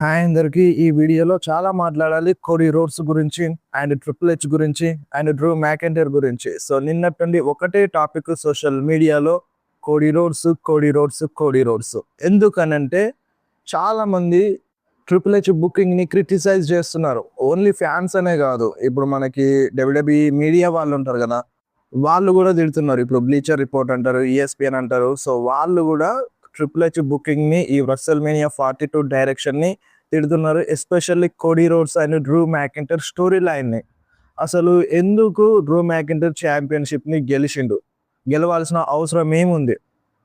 Hi అందరికి. ఈ వీడియోలో చాలా మాట్లాడాలి కోడీ రోడ్స్ గురించి అండ్ ట్రిపుల్ హెచ్ గురించి అండ్ డ్రూ మ్యాకెంటైర్ గురించి. సో నిన్నటి నుండి ఒకటే టాపిక్ సోషల్ మీడియాలో కోడీ రోడ్స్. ఎందుకనంటే చాలా మంది ట్రిపుల్ హెచ్ బుకింగ్ ని క్రిటిసైజ్ చేస్తున్నారు. ఓన్లీ ఫ్యాన్స్ అనే కాదు, ఇప్పుడు మనకి డబ్ల్యూడబ్ల్యూఈ మీడియా వాళ్ళు ఉంటారు కదా, వాళ్ళు కూడా తిడుతున్నారు. ఇప్పుడు బ్లీచర్ రిపోర్ట్ అంటారు, ఈఎస్పిఎన్ అంటారు. సో వాళ్ళు కూడా ట్రిపుల్ హెచ్ బుకింగ్ ని, ఈ రస్సెల్ మేనియా 42 డైరెక్షన్ ని తిడుతున్నారు. Especially Cody roads and Drew McIntyre story line ని. అసలు ఎందుకు డ్రూ మ్యాకెంటైర్ ఛాంపియన్షిప్ ని గెలిచిండు? గెలవాల్సిన అవసరం ఏముంది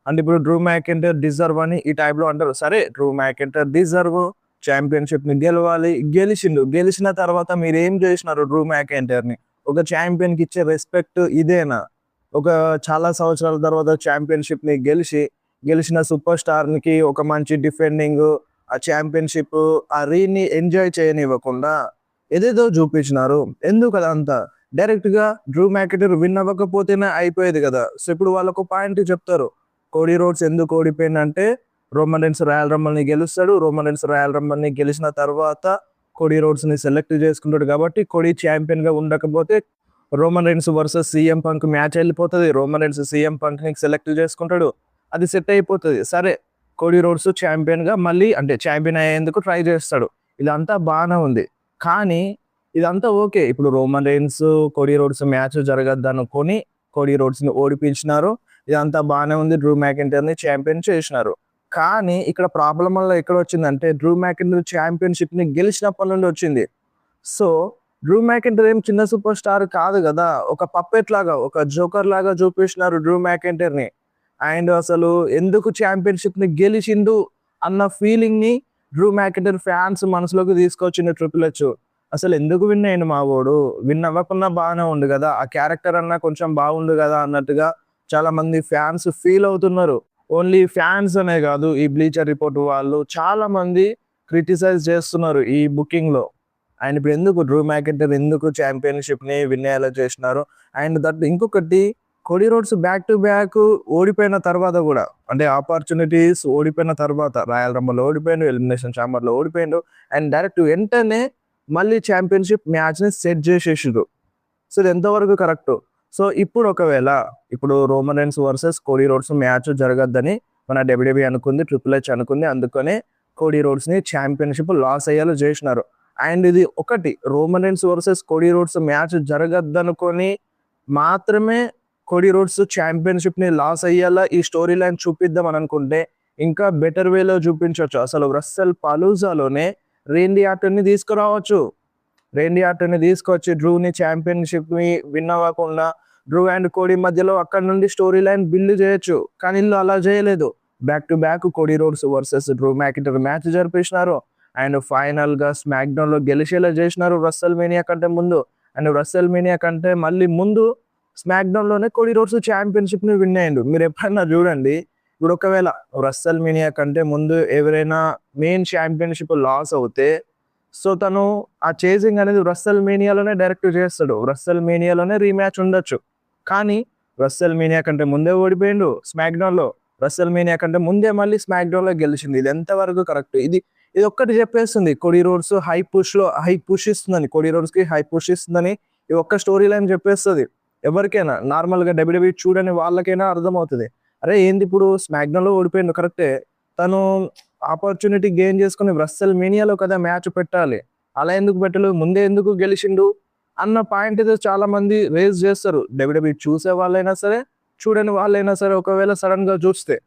అంటే, ఇప్పుడు డ్రూ మ్యాకెంటైర్ డిజర్వ్ అని ఈ టైప్ లో అంటారు. సరే, డ్రూ మ్యాకెంటైర్ డిజర్వ్, ఛాంపియన్షిప్ ని గెలవాలి, గెలిచిండు. గెలిచిన తర్వాత మీరు ఏం చేసినారు? డ్రూ మ్యాకెంటైర్ ని ఒక ఛాంపియన్ కి ఇచ్చే రెస్పెక్ట్ ఇదేనా? ఒక చాలా సంవత్సరాల తర్వాత ఛాంపియన్షిప్ ని గెలిచిన సూపర్ స్టార్ కి ఒక మంచి డిఫెండింగ్, ఆ ఛాంపియన్షిప్, ఆ రీని ఎంజాయ్ చేయనివ్వకుండా ఏదేదో చూపించినారు. ఎందుకు అదంతా? డైరెక్ట్ గా డ్రూ మ్యాకెంటైర్ విన్ అవ్వకపోతేనే అయిపోయేది కదా. సో ఇప్పుడు వాళ్ళకు పాయింట్ చెప్తారు, కోడీ రోడ్స్ ఎందుకు ఓడిపోయిందంటే రోమన్ రెయిన్స్ రాయల్ రంబల్ ని గెలుస్తాడు. రోమన్ రెయిన్స్ రాయల్ రంబల్ ని గెలిచిన తర్వాత కోడీ రోడ్స్ ని సెలెక్ట్ చేసుకుంటాడు. కాబట్టి కోడీ ఛాంపియన్ గా ఉండకపోతే Roman Reigns versus CM punk match వెళ్ళిపోతుంది. రోమన్ రెయిన్స్ సీఎం పంక్ ని సెలెక్ట్ చేసుకుంటాడు, అది సెట్ అయిపోతుంది. సరే, కోడీ రోడ్స్ ఛాంపియన్ గా మళ్ళీ అంటే ఛాంపియన్ అయ్యేందుకు ట్రై చేస్తాడు. ఇదంతా బాగానే ఉంది, కానీ ఇదంతా ఓకే. ఇప్పుడు Roman Reigns Cody Rhodes match జరగద్దు అనుకొని కోడీ రోడ్స్ ని ఓడిపించినారు. ఇదంతా బాగానే ఉంది. డ్రూ మ్యాకెంటైర్ ని ఛాంపియన్ చేసినారు. కానీ ఇక్కడ ప్రాబ్లం వల్ల ఎక్కడ వచ్చిందంటే, డ్రూ మ్యాకెంటైర్ ఛాంపియన్షిప్ ని గెలిచినప్పటి నుండి వచ్చింది. సో డ్రూ మ్యాకెంటైర్ ఏం చిన్న సూపర్ స్టార్ కాదు కదా. ఒక పప్పెట్ లాగా, ఒక జోకర్ లాగా చూపించినారు డ్రూ మ్యాకెంటైర్ ని. అండ్ అసలు ఎందుకు ఛాంపియన్షిప్ ని గెలిచిండు అన్న ఫీలింగ్ ని డ్రూ మ్యాకెంటైర్ ఫ్యాన్స్ మనసులోకి తీసుకొచ్చిండు ట్రిపుల్ హెచ్. అసలు ఎందుకు విన్ అయ్యిండు మా వాడు? విన్ అవ్వకుండా బాగానే ఉండు కదా, ఆ క్యారెక్టర్ అన్నా కొంచెం బాగుండు కదా అన్నట్టుగా చాలా మంది ఫ్యాన్స్ ఫీల్ అవుతున్నారు. ఓన్లీ ఫ్యాన్స్ అనే కాదు, ఈ బ్లీచర్ రిపోర్ట్ వాళ్ళు చాలా మంది క్రిటిసైజ్ చేస్తున్నారు ఈ బుకింగ్ లో. అండ్ ఇప్పుడు ఎందుకు డ్రూ మ్యాకెంటైర్ ఎందుకు ఛాంపియన్షిప్ ని విన్ అయ్యేలా చేసినారు? అండ్ దట్ ఇంకొకటి, Cody Rhodes back to back ఓడిపోయిన తర్వాత కూడా, అంటే ఆపర్చునిటీస్ ఓడిపోయిన తర్వాత, రాయల్ రంబల్ ఓడిపోయిండు, ఎలిమినేషన్ ఛాంబర్ లో ఓడిపోయిండు, అండ్ డైరెక్ట్ వెంటనే మళ్ళీ ఛాంపియన్షిప్ మ్యాచ్ ని సెట్ చేసేసారు. సో ఇది ఎంతవరకు కరెక్ట్? సో ఇప్పుడు Roman Reigns versus Cody Rhodes match జరగద్దని మన డబ్ల్యూడబ్ల్యూఈ అనుకుంది, ట్రిపుల్ హెచ్ అనుకుంది. అందుకనే కోడీ రోడ్స్ ని ఛాంపియన్షిప్ లాస్ అయ్యేలా చేసినారు. అండ్ ఇది ఒకటి, Roman Reigns versus Cody Rhodes match జరగద్దనుకొని మాత్రమే కోడీ రోడ్స్ ఛాంపియన్షిప్ ని లాస్ అయ్యేలా ఈ స్టోరీ లైన్ చూపిద్దాం అని అనుకుంటే ఇంకా బెటర్ వేలో చూపించవచ్చు. అసలు రస్సెల్ పాలూజాలోనే రేండీ ఆర్టన్ ని తీసుకురావచ్చు. రేండీ ఆర్టన్ ని తీసుకొచ్చి డ్రూని ఛాంపియన్షిప్ ని విన్ అవ్వకుండా డ్రూ అండ్ కోడీ మధ్యలో అక్కడ నుండి స్టోరీ లైన్ బిల్డ్ చేయొచ్చు. కానీ వీళ్ళు అలా చేయలేదు. Back to back Cody Rhodes versus Drew McIntyre match జరిపించినారు. అండ్ ఫైనల్ గా స్మాక్ డౌన్ లో గెలిచేలా చేసినారు రస్సెల్ మేనియా కంటే ముందు. అండ్ రస్సెల్ మేనియా కంటే మళ్ళీ ముందు స్మాక్ డౌన్ లోనే కోడీ రోడ్స్ ఛాంపియన్షిప్ ని విన్ అయ్యిండు. మీరు ఎప్పుడైనా చూడండి, ఇప్పుడు ఒకవేళ రస్సెల్ మేనియా కంటే ముందు ఎవరైనా మెయిన్ ఛాంపియన్షిప్ లాస్ అవుతే, సో తను ఆ చేసింగ్ అనేది రస్సెల్ మేనియాలోనే డైరెక్ట్ చేస్తాడు, రస్సెల్ మేనియాలోనే రీమ్యాచ్ ఉండొచ్చు. కానీ రస్సెల్ మేనియా కంటే ముందే ఓడిపోయిండు స్మాక్ డౌన్ లో, రస్సెల్ మేనియా కంటే ముందే మళ్ళీ స్మాక్ డౌన్ లో గెలిచింది. ఇది ఎంతవరకు కరెక్ట్? ఇది ఒక్కటి చెప్పేస్తుంది, కోడీ రోడ్స్ హై పుష్ ఇస్తుందని, కోడీ రోడ్స్ కి హై పుష్ ఇస్తుందని ఈ ఒక్క స్టోరీ లైన్ చెప్పేస్తుంది. ఎవరికైనా నార్మల్ గా డబ్ల్యూడబ్ల్యూఈ చూడని వాళ్ళకైనా అర్థమవుతుంది, అరే ఏంది ఇప్పుడు స్మాక్ డౌన్ లో ఓడిపోయిండు కరెక్టే, తను ఆపర్చునిటీ గెయిన్ చేసుకుని రస్సెల్ మేనియాలో కదా మ్యాచ్ పెట్టాలి, అలా ఎందుకు పెట్టలేదు, ముందే ఎందుకు గెలిచిండు అన్న పాయింట్ అయితే చాలా మంది రేజ్ చేస్తారు. డబ్ల్యూడబ్ల్యూఈ చూసే వాళ్ళైనా సరే, చూడని వాళ్ళైనా సరే, ఒకవేళ సడన్ గా చూస్తే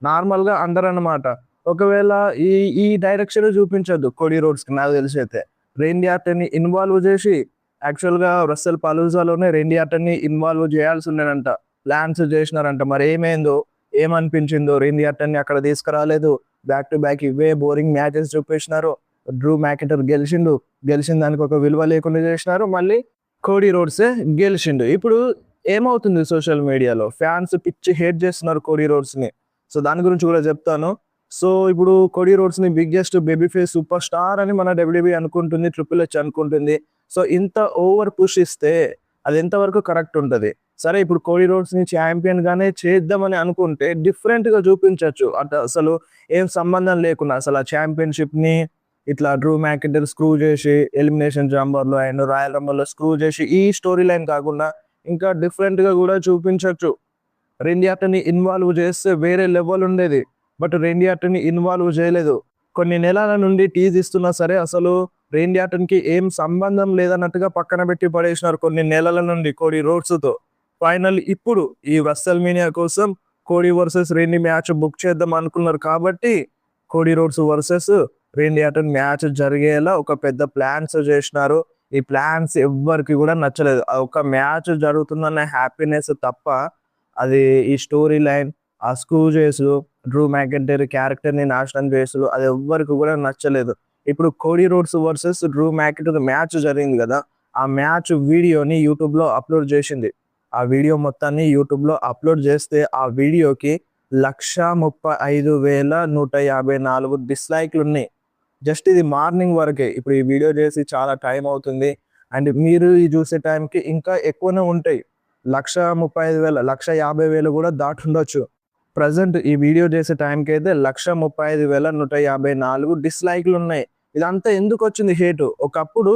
నార్మల్ గా అందరు అన్నమాట. ఒకవేళ ఈ ఈ డైరెక్షన్ చూపించద్దు కోడీ రోడ్స్ కి, నాకు తెలిసి అయితే రేండీ ఆర్టన్ ని ఇన్వాల్వ్ చేసి, యాక్చువల్ గా రస్సెల్ పాలూజాలోనే రేండీ ఆర్టన్ ని ఇన్వాల్వ్ చేయాల్సి ఉండేనంట, ప్లాన్స్ చేసినారంట. మరి ఏమైందో, ఏమనిపించిందో, రేండీ ఆర్టన్ ని అక్కడ తీసుకురాలేదు. బ్యాక్ టు బ్యాక్ ఇవే బోరింగ్ మ్యాచెస్ చూపించినారు. డ్రూ మ్యాకెంటైర్ గెలిచిన దానికి ఒక విలువ లేకుండా చేసినారు. మళ్ళీ కోడీ రోడ్సే గెలిచిండు. ఇప్పుడు ఏమవుతుంది సోషల్ మీడియాలో, ఫ్యాన్స్ పిచ్చి హేట్ చేస్తున్నారు కోడీ రోడ్స్ ని. సో దాని గురించి కూడా చెప్తాను. సో ఇప్పుడు కోడీ రోడ్స్ ని biggest baby face super star అని మన డబ్ల్యూడబ్ల్యూఈ అనుకుంటుంది, ట్రిపుల్ హెచ్ అనుకుంటుంది. సో ఇంత ఓవర్ పుష్ ఇస్తే అది ఎంతవరకు కరెక్ట్ ఉంటది? సరే, ఇప్పుడు కోడీ రోడ్స్ ని ఛాంపియన్ గానే చేద్దామని అనుకుంటే డిఫరెంట్ గా చూపించవచ్చు. అసలు ఏం సంబంధం లేకుండా అసలు ఆ ఛాంపియన్షిప్ ని ఇట్లా డ్రూ మ్యాకింటైర్ స్క్రూ చేసి ఎలిమినేషన్ చాంబర్లో అండ్ రాయల్ రంబర్లో స్క్రూ చేసి ఈ స్టోరీ లైన్ కాకుండా ఇంకా డిఫరెంట్గా కూడా చూపించవచ్చు. రెండి ఆర్టన్ని ఇన్వాల్వ్ చేస్తే వేరే లెవెల్ ఉండేది. బట్ రెండి ఆర్టన్ని ఇన్వాల్వ్ చేయలేదు. కొన్ని నెలల నుండి టీజ్ ఇస్తున్నా సరే అసలు రెండి ఆర్టన్కి ఏం సంబంధం లేదన్నట్టుగా పక్కన పెట్టి పడేసినారు కొన్ని నెలల నుండి కోడీ రోడ్స్తో. ఫైనల్ ఇప్పుడు ఈ రెస్ల్మేనియా కోసం Cody versus Randy match book చేద్దాం అనుకున్నారు కాబట్టి Cody Rhodes versus Randy Orton match జరిగేలా ఒక పెద్ద ప్లాన్స్ చేసినారు. ఈ ప్లాన్స్ ఎవ్వరికి కూడా నచ్చలేదు. ఒక మ్యాచ్ జరుగుతుందన్న హ్యాపీనెస్ తప్ప అది ఈ స్టోరీ లైన్ ఆ స్క్రూ చేసుడు డ్రూ మ్యాకింటైర్ క్యారెక్టర్ని నాశనం చేసుడు అది ఎవ్వరికి కూడా నచ్చలేదు. ఇప్పుడు Cody Rhodes versus Drew McIntyre match జరిగింది కదా, ఆ మ్యాచ్ వీడియోని యూట్యూబ్లో అప్లోడ్ చేసింది. ఆ వీడియో మొత్తాన్ని యూట్యూబ్లో అప్లోడ్ చేస్తే ఆ వీడియోకి 135,154 డిస్లైక్లు ఉన్నాయి. జస్ట్ ఇది మార్నింగ్ వరకే. ఇప్పుడు ఈ వీడియో చేసి చాలా టైం అవుతుంది అండ్ మీరు ఈ చూసే టైంకి ఇంకా ఎక్కువనే ఉంటాయి. 135,000 150,000 కూడా దాటుండొచ్చు. ప్రజెంట్ ఈ వీడియో చేసే టైంకి అయితే 135,154 డిస్లైక్లు ఉన్నాయి. ఇదంతా ఎందుకు వచ్చింది హేటు? ఒకప్పుడు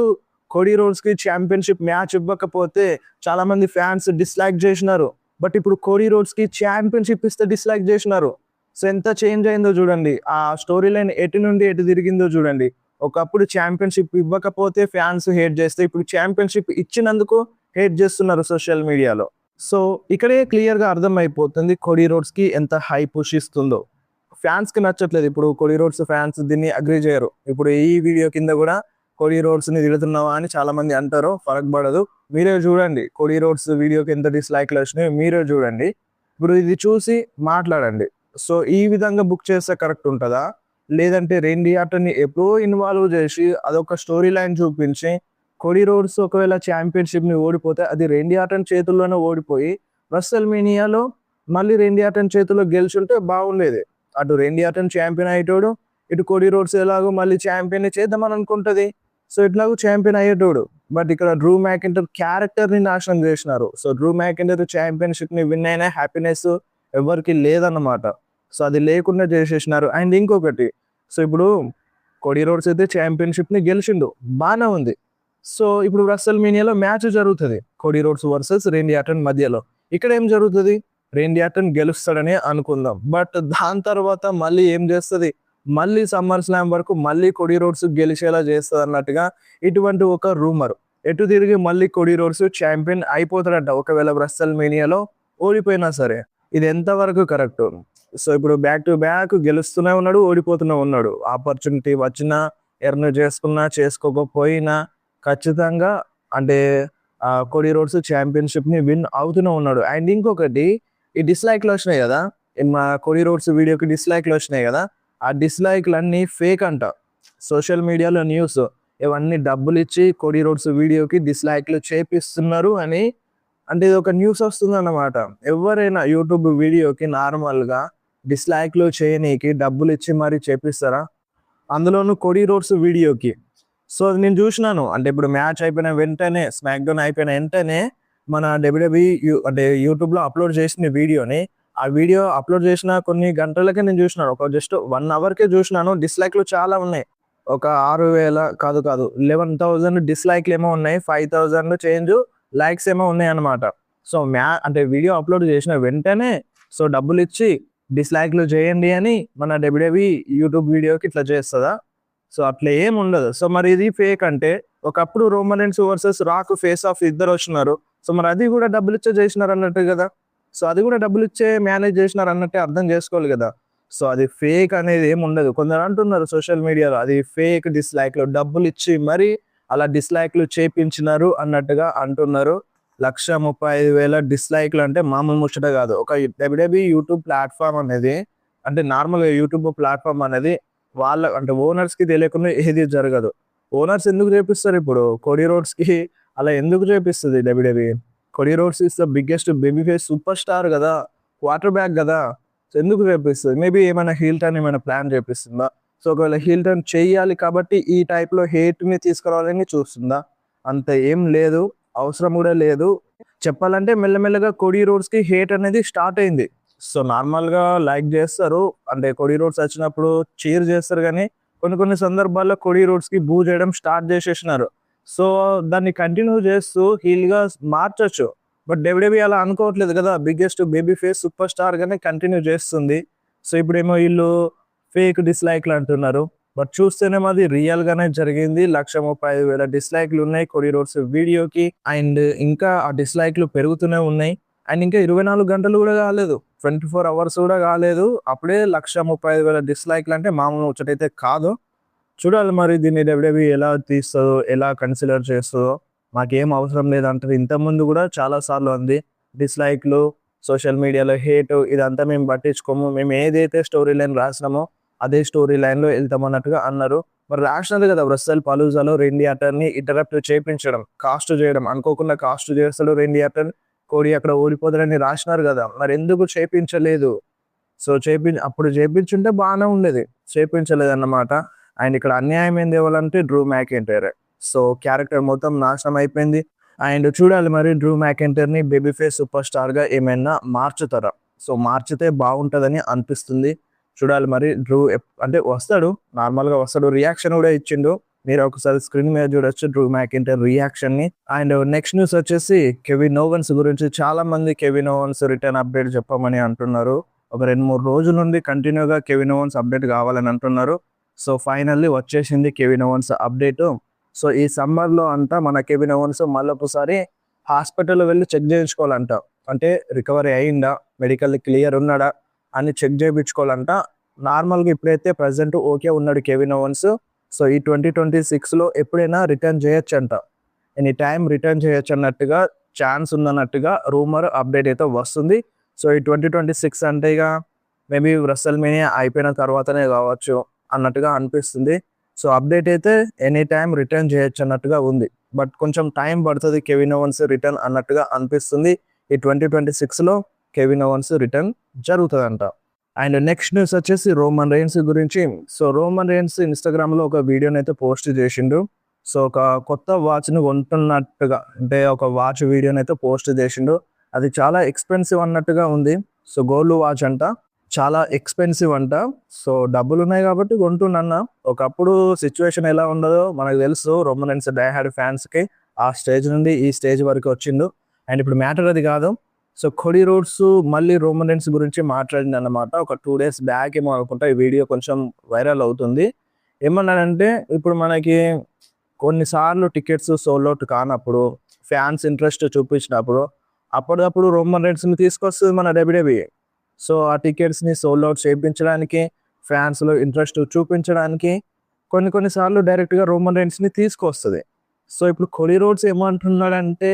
కోడీ రోడ్స్కి ఛాంపియన్షిప్ మ్యాచ్ ఇవ్వకపోతే చాలా మంది ఫ్యాన్స్ డిస్లైక్ చేసినారు. బట్ ఇప్పుడు కోడీ రోడ్స్కి ఛాంపియన్షిప్ ఇస్తే డిస్లైక్ చేసినారు. సో ఎంత చేంజ్ అయిందో చూడండి. ఆ స్టోరీ లైన్ ఎటు నుండి ఎటు తిరిగిందో చూడండి. ఒకప్పుడు ఛాంపియన్షిప్ ఇవ్వకపోతే ఫ్యాన్స్ హేట్ చేస్తే ఇప్పుడు ఛాంపియన్షిప్ ఇచ్చినందుకు హేట్ చేస్తున్నారు సోషల్ మీడియాలో. సో ఇక్కడే క్లియర్గా అర్థమైపోతుంది కోడీ రోడ్స్కి ఎంత హై పుష్ ఇస్తుందో. ఫ్యాన్స్కి నచ్చట్లేదు. ఇప్పుడు కోడీ రోడ్స్ ఫ్యాన్స్ దీన్ని అగ్రీ చేయరు. ఇప్పుడు ఈ వీడియో కింద కూడా కోడీ రోడ్స్ని తిడుతున్నావా అని చాలా మంది అంటారు. ఫరక్ పడదు. మీరే చూడండి కోడీ రోడ్స్ వీడియోకి ఎంత డిస్లైక్లు వచ్చినాయో మీరే చూడండి. ఇప్పుడు ఇది చూసి మాట్లాడండి. సో ఈ విధంగా బుక్ చేస్తే కరెక్ట్ ఉంటుందా, లేదంటే రెండి ఆర్టన్ని ఎప్పుడో ఇన్వాల్వ్ చేసి అదొక స్టోరీ లైన్ చూపించి కోడీ రోడ్స్ ఒకవేళ ఛాంపియన్షిప్ని ఓడిపోతే అది రెండి ఆర్టన్ చేతుల్లోనే ఓడిపోయి రెస్ల్మేనియాలో మళ్ళీ రెండి ఆర్టన్ చేతుల్లో గెలిచుంటే బాగుండేది. అటు రెండి ఆర్టన్ ఛాంపియన్ అయ్యేటోడు, ఇటు కోడీ రోడ్స్ ఎలాగో మళ్ళీ ఛాంపియన్ చేద్దామని అనుకుంటుంది. సో ఇట్లాగూ ఛాంపియన్ అయ్యేటోడు. బట్ ఇక్కడ డ్రూ మ్యాకింటైర్ క్యారెక్టర్ని నాశనం చేసినారు. సో డ్రూ మ్యాకింటైర్ ఛాంపియన్షిప్ని విన్ అయిన హ్యాపీనెస్ ఎవరికి లేదన్నమాట. సో అది లేకుండా చేసేసినారు. అండ్ ఇంకొకటి, సో ఇప్పుడు కోడీ రోడ్స్ అయితే ఛాంపియన్షిప్ని గెలిచిండు, బాగానే ఉంది. సో ఇప్పుడు రెస్ల్మేనియాలో మ్యాచ్ జరుగుతుంది Cody Rhodes versus Randy Orton మధ్యలో. ఇక్కడ ఏం జరుగుతుంది? రెండి ఆర్టన్ గెలుస్తాడని అనుకుందాం. బట్ దాని తర్వాత మళ్ళీ ఏం చేస్తుంది? మళ్ళీ సమ్మర్ స్లామ్ వరకు మళ్ళీ కోడీ రోడ్స్ గెలిచేలా చేస్తుంది అన్నట్టుగా ఇటువంటి ఒక రూమర్. ఎటు తిరిగి మళ్ళీ కోడీ రోడ్స్ ఛాంపియన్ అయిపోతాడంట ఒకవేళ రెస్ల్మేనియాలో ఓడిపోయినా సరే. ఇది ఎంతవరకు కరెక్ట్? సో ఇప్పుడు బ్యాక్ టు బ్యాక్ గెలుస్తూనే ఉన్నాడు, ఓడిపోతూనే ఉన్నాడు. ఆపర్చునిటీ వచ్చినా ఎర్న్ చేసుకున్నా చేసుకోకపోయినా ఖచ్చితంగా అంటే కోడీ రోడ్స్ ఛాంపియన్షిప్ని విన్ అవుతూనే ఉన్నాడు. అండ్ ఇంకొకటి, ఈ డిస్లైక్లు వచ్చినాయి కదా, మా కోడీ రోడ్స్ వీడియోకి డిస్లైక్లు వచ్చినాయి కదా, ఆ డిస్లైక్లు అన్నీ ఫేక్ అంట. సోషల్ మీడియాలో న్యూస్ ఇవన్నీ డబ్బులు ఇచ్చి కోడీ రోడ్స్ వీడియోకి డిస్లైక్లు చేపిస్తున్నారు అని, అంటే ఇది ఒక న్యూస్ వస్తుంది అన్నమాట. ఎవరైనా యూట్యూబ్ వీడియోకి నార్మల్గా డిస్లైక్లు చేయనీకి డబ్బులు ఇచ్చి మరీ చేపిస్తారా? అందులోనూ కోడీ రోడ్స్ వీడియోకి. సో నేను చూసినాను. అంటే ఇప్పుడు మ్యాచ్ అయిపోయిన వెంటనే, స్మాక్ డౌన్ అయిపోయిన వెంటనే మన WWE అంటే యూట్యూబ్లో అప్లోడ్ చేసిన వీడియోని, ఆ వీడియో అప్లోడ్ చేసిన కొన్ని గంటలకే నేను చూసినాను. ఒక జస్ట్ 1 అవర్కే చూసినాను. డిస్లైక్లు చాలా ఉన్నాయి. ఒక 6,000 కాదు 11,000 డిస్లైక్లు ఏమో ఉన్నాయి. 5,000 చేంజ్ లైక్స్ ఏమో ఉన్నాయి అన్నమాట. సో అంటే వీడియో అప్లోడ్ చేసిన వెంటనే సో డబ్బులు ఇచ్చి డిస్లైక్లు చేయండి అని మన WWE యూట్యూబ్ వీడియోకి ఇట్లా చేస్తుందా? సో అట్లా ఏం ఉండదు. సో మరి ఇది ఫేక్ అంటే, ఒకప్పుడు Roman Reigns versus rock face of ఇద్దరు వచ్చినారు. సో మరి అది కూడా డబ్బులు ఇచ్చే చేసినారు అన్నట్టు కదా. సో అది కూడా డబ్బులు ఇచ్చే మేనేజ్ చేసినారు అన్నట్టే అర్థం చేసుకోవాలి కదా. సో అది ఫేక్ అనేది ఏమి ఉండదు. కొందరు అంటున్నారు సోషల్ మీడియాలో అది ఫేక్ డిస్లైక్లు, డబ్బులు ఇచ్చి మరి అలా డిస్లైక్లు చేపించినారు అన్నట్టుగా అంటున్నారు. 135,000 డిస్లైక్లు అంటే మామూలు ముచ్చట కాదు. ఒక WWE యూట్యూబ్ ప్లాట్ఫామ్ అనేది, అంటే నార్మల్గా యూట్యూబ్ ప్లాట్ఫామ్ అనేది వాళ్ళ అంటే ఓనర్స్కి తెలియకుండా ఏది జరగదు. ఓనర్స్ ఎందుకు చేపిస్తారు? ఇప్పుడు కోడీ రోడ్స్కి అలా ఎందుకు చేపిస్తుంది WWE? Cody roads is the biggest baby face super star కదా, క్వార్టర్ బ్యాక్ కదా. సో ఎందుకు చేపిస్తుంది? మేబీ ఏమైనా హీల్ టర్న్ ఏమైనా ప్లాన్ చేపిస్తుందా? సో ఒకవేళ హీల్ టర్న్ చేయాలి కాబట్టి ఈ టైప్లో హేట్ని తీసుకురావాలని చూస్తుందా? అంత ఏం లేదు, అవసరం కూడా లేదు. చెప్పాలంటే మెల్లమెల్లగా కోడీ రోడ్స్కి హేట్ అనేది స్టార్ట్ అయింది. సో నార్మల్గా లైక్ చేస్తారు, అంటే కోడీ రోడ్స్ వచ్చినప్పుడు చీర్ చేస్తారు, కానీ కొన్ని సందర్భాల్లో కొడి రోడ్స్‌కి బూ చేయడం స్టార్ట్ చేసేసినారు. సో, దాన్ని కంటిన్యూ చేస్తూ హీల్‌గా మార్చొచ్చు. బట్ డబ్ల్యూడబ్ల్యూఈ అలా అనుకోవట్లేదు కదా! బిగ్గెస్ట్ బేబీ ఫేస్ సూపర్ స్టార్‌గానే కంటిన్యూ చేస్తుంది. సో, ఇప్పుడేమో ఈళ్ళు ఫేక్ డిస్‌లైక్‌లు అంటున్నారు. బట్ చూస్తేనేమో అది రియల్‌గానే జరిగింది. 1,35,000 డిస్‌లైక్‌లున్నాయి కొడి రోడ్స్ వీడియోకి. అండ్ ఇంకా ఆ డిస్‌లైక్‌లు పెరుగుతూనే ఉన్నాయి. అండ్ ఇంకా 24 గంటలు కూడా కాలేదు. 24 అవర్స్ కూడా కాలేదు. అప్పుడే 1,35,000 డిస్‌లైక్‌లంటే మామూలు ముచ్చటైతే కాదు. చూడాలి మరి దీన్ని డబ్ల్యూడబ్ల్యూఈ ఎలా తీస్తదో, ఎలా కన్సిడర్ చేస్తదో. మాకేం అవసరం లేదంటది. ఇంతకుముందు కూడా చాలా సార్లు అంది. డిస్‌లైక్‌లు, సోషల్ మీడియాలో హేటు ఇదంతా మేము పట్టించుకోము. మేము ఏదైతే స్టోరీ లైన్ రాసినామో అదే స్టోరీ లైన్‌లో ఎళ్తామన్నట్టుగా అన్నారు. మరి రాసినారు కదా! రస్సెల్ పలూజాలో రెండి అటర్‌ని ఇంటరప్ట్ చేపించడం, కాస్ట్ చేయడం. అనుకోకుండా కాస్ట్ చేస్తాడు రెండి అటర్. కోడి అక్కడ ఓడిపోతాడని రాసినారు గదా! మరెందుకు చేపించలేదు? సో, అప్పుడు చేపించుంటే బానే ఉండేది. చేపించలేదన్నమాట. అండ్ ఇక్కడ అన్యాయం ఏంది ఎవలంటే డ్రూ మ్యాకెంటైరే. సో, క్యారెక్టర్ మొత్తం నాశనం అయిపోయింది. అండ్ చూడాలి మరి డ్రూ మ్యాకెంటైర్‌ని బేబీ ఫేస్ సూపర్ స్టార్‌గా ఏమైనా మార్చుతారా? సో, మార్చితే బావుంటదని అనిపిస్తుంది. చూడాలి మరి డ్రూ అంటే వస్తాడు. నార్మల్‌గా వస్తాడు. రియాక్షన్ గూడా ఇచ్చిండు. మీరు ఒకసారి స్క్రీన్ మీద చూడొచ్చు డ్రూ మ్యాకెంటైర్ రియాక్షన్‌ని. అండ్ నెక్స్ట్ న్యూస్ వచ్చేసి కెవిన్ ఓవెన్స్ గురించి చాలా మంది కెవిన్ ఓవెన్స్ రిటర్న్ అప్డేట్ చెప్పమని అంటున్నారు. ఒక 2, 3 రోజుల నుండి కంటిన్యూగా కెవిన్ ఓవెన్స్ అప్డేట్ కావాలని అంటున్నారు. సో, ఫైనల్లీ వచ్చేసింది కెవిన్ ఓవెన్స్ అప్డేటు. సో, ఈ సమ్మర్‌లో అంట మన కెవిన్ ఓవెన్స్ మళ్ళొకసారి హాస్పిటల్‌లో వెళ్లి చెక్ చేయించుకోవాలంట. అంటే రికవరీ అయిందా? మెడికల్ క్లియర్ ఉన్నాడా? అని చెక్ చేపించుకోవాలంట. నార్మల్‌గా ఇప్పుడైతే ప్రెజెంట్ ఓకే ఉన్నాడు కెవిన్ ఓవెన్స్. సో, ఈ 2026లో ఎప్పుడైనా రిటర్న్ చేయొచ్చంట. ఎనీ టైమ్ రిటర్న్ చేయొచ్చన్నట్టుగా ఛాన్స్ ఉందన్నట్టుగా రూమర్ అప్డేట్ అయితే వస్తుంది. సో, ఈ 2026 అంటే ఇగ మేబీ రెస్సల్‌మేనియా అయిపోయిన తర్వాతనే కావచ్చు అన్నట్టుగా అనిపిస్తుంది. సో, అప్డేట్ అయితే ఎనీ టైమ్ రిటర్న్ చేయొచ్చన్నట్టుగా ఉంది. బట్ కొంచెం టైం పడతది కెవిన్ ఓవెన్స్ రిటర్న్ అన్నట్టుగా అనిపిస్తుంది. ఈ 2026లో కెవిన్ ఓవెన్స్ రిటర్న్ జరుగుతదంట. అండ్ నెక్స్ట్ న్యూస్ వచ్చేసి రోమన్ రెయిన్స్ గురించి. సో, రోమన్ రెయిన్స్ ఇన్‌స్టాగ్రామ్‌లో ఒక వీడియోనైతే పోస్ట్ చేసిండు. సో, ఒక కొత్త వాచ్‌ని కొంటున్నట్టుగా అంటే ఒక వాచ్ వీడియోనైతే పోస్ట్ చేసిండు. అది చాలా ఎక్స్‌పెన్సివ్ అన్నట్టుగా ఉంది. సో, గోల్డ్ వాచ్ అంట. చాలా ఎక్స్‌పెన్సివ్ అంట. సో, డబ్బులున్నాయి కాబట్టి కొంటుండన్న. ఒకప్పుడు సిట్యుయేషన్ ఎలా ఉండదో మనకు తెలుసు. రోమన్ రెయిన్స్ డై హార్డ్ ఫ్యాన్స్‌కి ఆ స్టేజ్ నుండి ఈ స్టేజ్ వరకు వచ్చిండు. అండ్ ఇప్పుడు మ్యాటర్ అది కాదు. సో, కొడి రోడ్స్ మళ్ళీ రోమన్ రెయిన్స్ గురించి మాట్లాడిందన్నమాట. ఒక 2 డేస్ బ్యాక్ ఏమో అనుకుంటా ఈ వీడియో కొంచెం వైరల్ అవుతుంది. ఏమన్నాడంటే ఇప్పుడు మనకి కొన్ని సార్లు టికెట్స్ సోల్డ్ ఔట్ కానప్పుడు, ఫ్యాన్స్ ఇంట్రెస్ట్ చూపించినప్పుడు అప్పటికప్పుడు రోమన్ రెయిన్స్‌ని తీసుకొస్తది మన డబ్ల్యూడబ్ల్యూఈ. సో, ఆ టికెట్స్‌ని సోల్డ్ ఔట్ చేపించడానికి, ఫ్యాన్స్‌లో ఇంట్రెస్ట్ చూపించడానికి కొన్ని సార్లు డైరెక్ట్‌గా రోమన్ రెయిన్స్‌ని తీసుకొస్తది. సో, ఇప్పుడు కొడి రోడ్స్ ఏమంటున్నాడంటే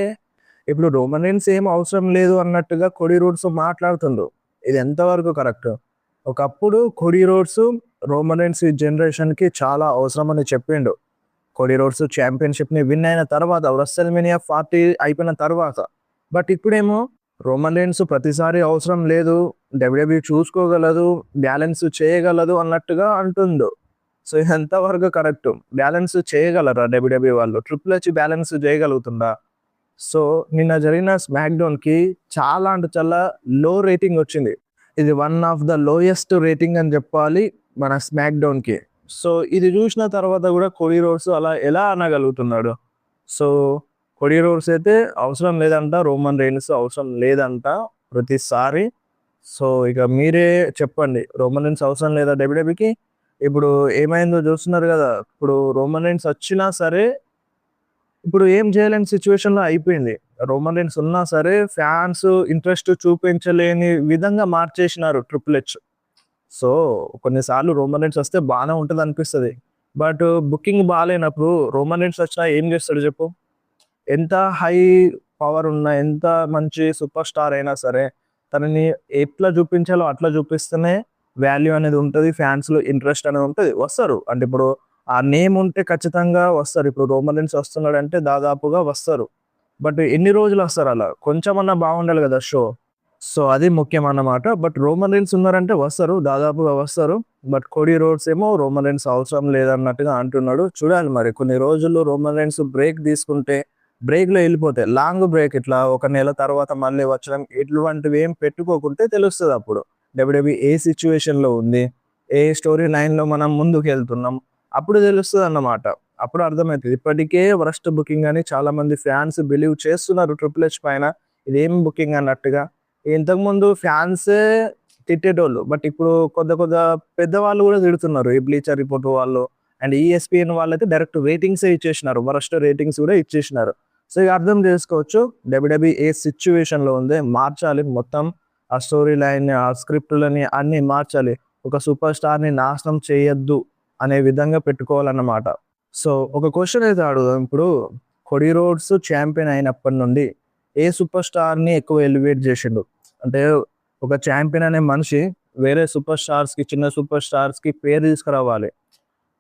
ఇప్పుడు రోమన్ రెయిన్స్ ఏం అవసరం లేదు అన్నట్టుగా కొడి రోడ్స్ మాట్లాడుతుండు. ఇది ఎంతవరకు కరెక్ట్? ఒకప్పుడు కొడి రోడ్స్ రోమన్ రెయిన్స్ ఈ జనరేషన్‌కి చాలా అవసరమని చెప్పిండు. కొడి రోడ్స్ ఛాంపియన్‌షిప్‌ని విన్ అయిన తర్వాత రెస్సల్‌మేనియా 40 అయిపోయిన తర్వాత. బట్ ఇప్పుడేమో రోమన్ రెయిన్స్ ప్రతిసారి అవసరం లేదు. డబ్ల్యూడబ్ల్యూఈ చూసుకోగలదు, బ్యాలెన్స్ చేయగలదు అన్నట్టుగా అంటుండు. సో, ఇది ఎంతవరకు కరెక్ట్? బ్యాలెన్స్ చేయగలరా డబ్ల్యూడబ్ల్యూఈ వాళ్ళు? ట్రిపుల్ హెచ్ బ్యాలెన్స్ చేయగలుగుతుందా? సో, నిన్న జరిగిన స్మాక్ డౌన్‌కి చాలా అంటే చాలా లో రేటింగ్ వచ్చింది. ఇది one of the lowest rating అని చెప్పాలి మన స్మాక్ డౌన్‌కి. సో, ఇది చూసిన తర్వాత కూడా కొడి రోడ్స్ అలా ఎలా అనగలుగుతున్నాడు? సో, కొడి రోడ్స్ అయితే అవసరం లేదంట. రోమన్ రెయిన్స్ అవసరం లేదంట ప్రతిసారి. సో, ఇక మీరే చెప్పండి. రోమన్ రెయిన్స్ అవసరం లేదా డబ్ల్యూడబ్ల్యూఈకి? ఇప్పుడు ఏమైందో చూస్తున్నారు కదా! ఇప్పుడు రోమన్ రెయిన్స్ వచ్చినా సరే ఇప్పుడు ఏం చేయలేని సిట్యుయేషన్‌లో అయిపోయింది. రోమన్ రెయిన్స్ ఉన్నా సరే ఫ్యాన్స్ ఇంట్రెస్ట్ చూపించలేని విధంగా మార్చేసినారు ట్రిపుల్ హెచ్. సో, కొన్నిసార్లు రోమన్ రెయిన్స్ వస్తే బానే ఉంటదనిపిస్తది. బట్ బుకింగ్ బాలేనప్పుడు రోమన్ రెయిన్స్ వచ్చినా ఏం చేస్తాడు చెప్పు? ఎంత హై పవర్ ఉన్న, ఎంత మంచి సూపర్ స్టార్ అయినా సరే, తనని ఎట్లా చూపించాలో అట్లా చూపిస్తేనే వాల్యూ అనేది ఉంటది. ఫ్యాన్స్‌లో ఇంట్రెస్ట్ అనేది ఉంటది. వస్తారు. అంటే ఇప్పుడు ఆ నేమ్ ఉంటే ఖచ్చితంగా వస్తారు. ఇప్పుడు రోమన్ రెయిన్స్ వస్తున్నాడంటే దాదాపుగా వస్తారు. బట్ ఎన్ని రోజులు వస్తారలా? కొంచెమన్నా బాగుండాలి కదా షో. సో, అది ముఖ్యమన్నమాట. బట్ రోమన్ రెయిన్స్ ఉన్నారంటే వస్తారు. దాదాపుగా వస్తారు. బట్ కోడీ రోడ్స్ ఏమో రోమన్ రెయిన్స్ అవసరం లేదన్నట్టుగా అంటున్నాడు. చూడాలి మరి కొన్ని రోజులు రోమన్ రెయిన్స్ బ్రేక్ తీసుకుంటే బ్రేక్‌లో ఎళ్ళిపోతాయి. లాంగ్ బ్రేక్ ఇట్లా ఒక నెల తర్వాత మళ్ళీ వచ్చడం ఇటువంటివి ఏం పెట్టుకోకుంటే తెలుస్తదప్పుడు. డబ్ల్యూడబ్ల్యూఈ ఏ సిట్యుయేషన్‌లో ఉంది? ఏ స్టోరీ లైన్‌లో మనం ముందుకెళ్తున్నాం? అప్పుడు తెలుస్తుంది అన్నమాట. అప్పుడు అర్థమవుతుంది. ఇప్పటికే వరస్ట్ బుకింగ్ అని చాలా మంది ఫ్యాన్స్ బిలీవ్ చేస్తున్నారు ట్రిపుల్ హెచ్ పైన. ఇదేం బుకింగ్ అన్నట్టుగా. ఇంతకుముందు ఫ్యాన్సే తిట్టేటోళ్ళు. బట్ ఇప్పుడు కొద్ది పెద్దవాళ్ళు కూడా తిడుతున్నారు. ఈ బ్లీచర్ రిపోర్ట్ వాళ్ళు అండ్ ఈఎస్పీఎన్ వాళ్ళైతే డైరెక్ట్ రేటింగ్సే ఇచ్చేసినారు. వరస్ట్ రేటింగ్స్ కూడా ఇచ్చేసినారు. సో ఇక అర్థం చేసుకోవచ్చు డబ్ల్యూడబ్ల్యూఈ ఏ సిచ్యువేషన్‌లో ఉంది. మార్చాలి మొత్తం ఆ స్టోరీ లైన్‌ని, ఆ స్క్రిప్టులని అన్నీ మార్చాలి. ఒక సూపర్ స్టార్‌ని నాశనం చేయొద్దు అనే విధంగా పెట్టుకోవాలన్నమాట. సో ఒక క్వెషన్ అయితే అడుగుదాం. ఇప్పుడు కొడీ రోడ్స్ ఛాంపియన్ అయినప్పటి నుండి ఏ సూపర్ స్టార్‌ని ఎక్కువ ఎలివేట్ చేసిండు? అంటే ఒక ఛాంపియన్ అనే మనిషి వేరే సూపర్ స్టార్స్‌కి, చిన్న సూపర్ స్టార్స్‌కి పేరు తీసుకురావాలి.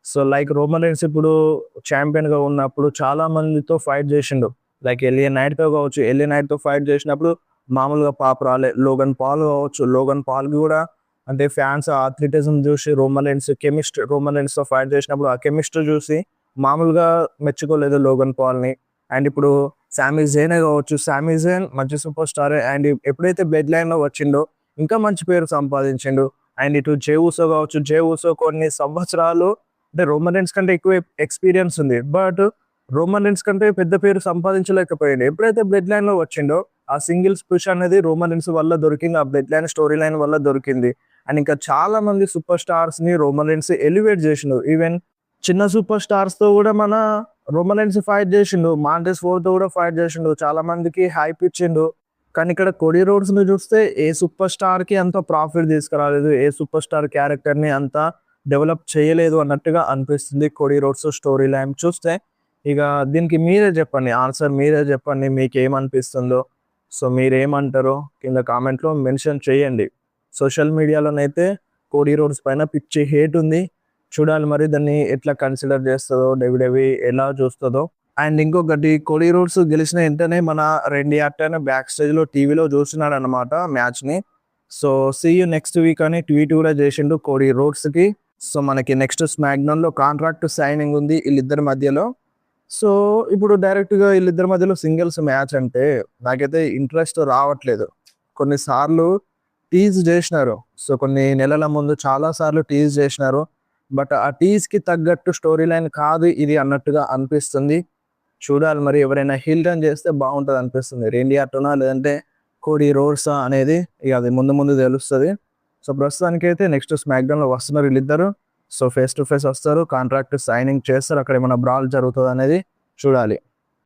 సో లైక్ రోమన్ రీన్స్ ఇప్పుడు ఛాంపియన్‌గా ఉన్నప్పుడు చాలా మందితో ఫైట్ చేసిండు. లైక్ ఎలియా నైట్‌తో కావచ్చు. ఎలియా నైట్‌తో ఫైట్ చేసినప్పుడు మామూలుగా పాప రాలే. లోగన్ పాల్ కావచ్చు. లోగన్ పాల్‌కి కూడా అంటే ఫ్యాన్స్ అథ్లెటిజం చూసి రోమన్ రీన్స్‌తో ఫైట్ చేసినప్పుడు ఆ కెమిస్ట్రీ చూసి మామూలుగా మెచ్చుకోలేదు లోగన్ పాల్‌ని. అండ్ ఇప్పుడు సామీ జేనే కావచ్చు. సామీ జేన్ మంచి సూపర్ స్టారే. అండ్ ఎప్పుడైతే బ్లడ్ లైన్‌లో వచ్చిండో ఇంకా మంచి పేరు సంపాదించిండు. అండ్ ఇటు జే ఊసో కావచ్చు. జే ఊసో కొన్ని సంవత్సరాలు అంటే రోమన్ రీన్స్ కంటే ఎక్కువ ఎక్స్‌పీరియన్స్ ఉంది. బట్ రోమన్ రీన్స్ కంటే పెద్ద పేరు సంపాదించలేకపోయిండు. ఎప్పుడైతే బ్లడ్ లైన్‌లో వచ్చిండో ఆ సింగిల్స్ పుష్ అనేది రోమన్ రీన్స్ వల్ల దొరికింది. ఆ బ్లడ్ లైన్ స్టోరీ లైన్ వల్ల దొరికింది. అండ్ ఇంకా చాలా మంది సూపర్ స్టార్స్‌ని రోమన్ రీన్స్ ఎలివేట్ చేసిండు. ఈవెన్ చిన్న సూపర్ స్టార్స్‌తో కూడా మన రోమన్ రీన్స్ ఫైట్ చేసిండు. మాంటెస్ ఫోర్డ్‌తో కూడా ఫైట్ చేసిండు. చాలా మందికి హైప్ ఇచ్చిండు. కానీ ఇక్కడ కొడీ రోడ్స్‌ని చూస్తే ఏ సూపర్ స్టార్‌కి అంత ప్రాఫిట్ తీసుకురాలేదు. ఏ సూపర్ స్టార్ క్యారెక్టర్‌ని అంత డెవలప్ చేయలేదు అన్నట్టుగా అనిపిస్తుంది కొడీ రోడ్స్ స్టోరీ లైన్ చూస్తే. ఇక దీనికి మీరే చెప్పండి. ఆన్సర్ మీరే చెప్పండి. మీకేమనిపిస్తుందో? సో మీరేమంటారో కింద కామెంట్‌లో మెన్షన్ చేయండి. సోషల్ మీడియాలోనైతే కోడీ రోడ్స్ పైన పిచ్చి హేట్ ఉంది. చూడాలి మరి దాన్ని ఎట్లా కన్సిడర్ చేస్తదో, డబ్ల్యూడబ్ల్యూఈ ఎలా చూస్తదో. అండ్ ఇంకొకటి కోడీ రోడ్స్ గెలిచిన వెంటనే మన రెండీ ఆర్టన్ బ్యాక్ స్టేజ్‌లో టీవీలో చూస్తున్నాడన్నమాట మ్యాచ్‌ని. So see you next week అని ట్వీట్ కూడా చేసిండు కోడీ రోడ్స్‌కి. సో మనకి నెక్స్ట్ స్మాక్‌డౌన్‌లో కాంట్రాక్ట్ సైనింగ్ ఉంది వీళ్ళిద్దరి మధ్యలో. సో ఇప్పుడు డైరెక్ట్‌గా వీళ్ళిద్దరి మధ్యలో సింగిల్స్ మ్యాచ్ అంటే నాకైతే ఇంట్రెస్ట్ రావట్లేదు. కొన్నిసార్లు టీజ్ చేసినారు. సో కొన్ని నెలల ముందు చాలా సార్లు టీజ్ చేసినారు. బట్ ఆ టీజ్‌కి తగ్గట్టు స్టోరీ లైన్ కాదు ఇది అన్నట్టుగా అనిపిస్తుంది. చూడాలి మరి ఎవరైనా హీల్ టర్న్ చేస్తే బాగుంటది అనిపిస్తుంది. రేండీ ఆర్టనా లేదంటే కోడీ రోడ్సా అనేది ఇక అది ముందు తెలుస్తది. సో ప్రస్తుతానికైతే నెక్స్ట్ స్మాక్‌డౌన్‌లో వస్తున్నారు వీళ్ళిద్దరు. సో ఫేస్ టు ఫేస్ వస్తారు. కాంట్రాక్ట్ సైనింగ్ చేస్తారు. అక్కడ ఏమైనా బ్రాల్ జరుగుతదా అనేది చూడాలి.